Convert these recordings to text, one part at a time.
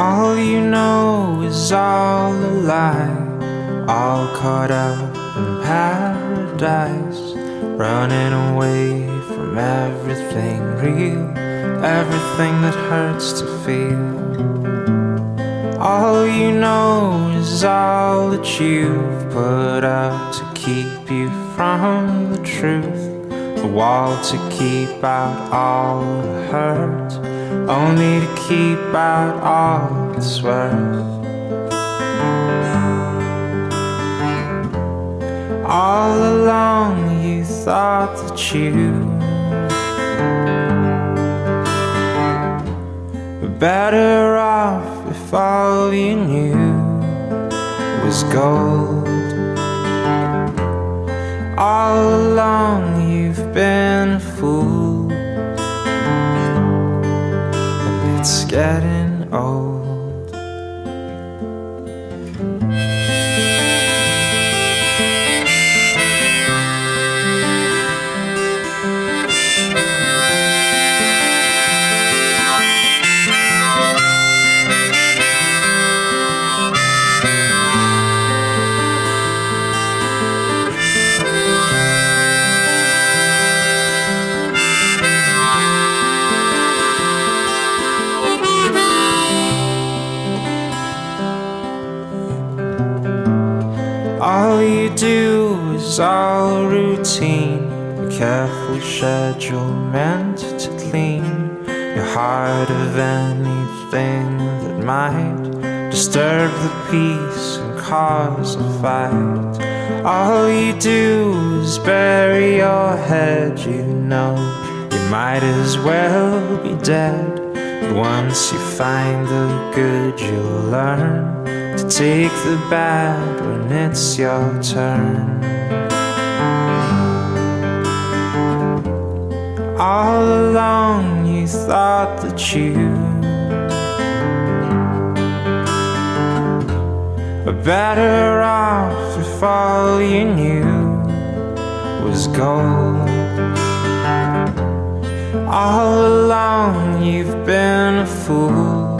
All you know is all a lie, all caught up in paradise, running away from everything real, everything that hurts to feel. All you know is all that you've put up to keep you from the truth, the wall to keep out all the hurt, only to keep out all it's worth. All along you thought that you were better off if all you knew was gold. All along you've been a fool, and it's getting old. All you do is all routine, a careful schedule meant to clean your heart of anything that might disturb the peace and cause a fight. All you do is bury your head, you know you might as well be dead. But once you find the good, you'll learn to take the bad when it's your turn. All along you thought that you were better off if all you knew was gold. All along you've been a fool,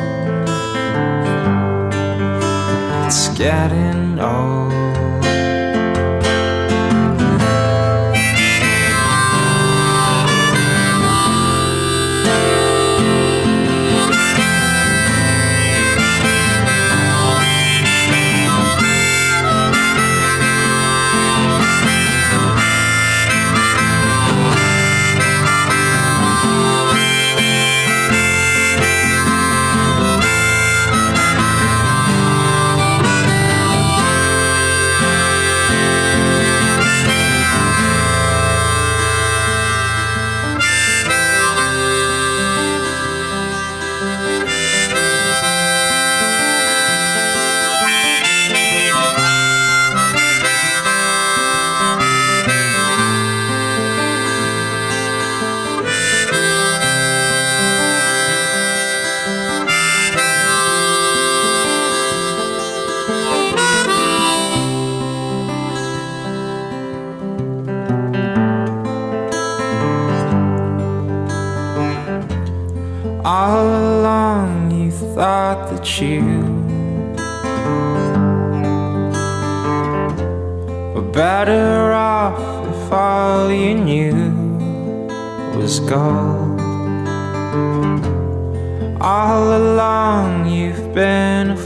it's getting old. All along you thought that you were better off if all you knew was gold. All along you've been a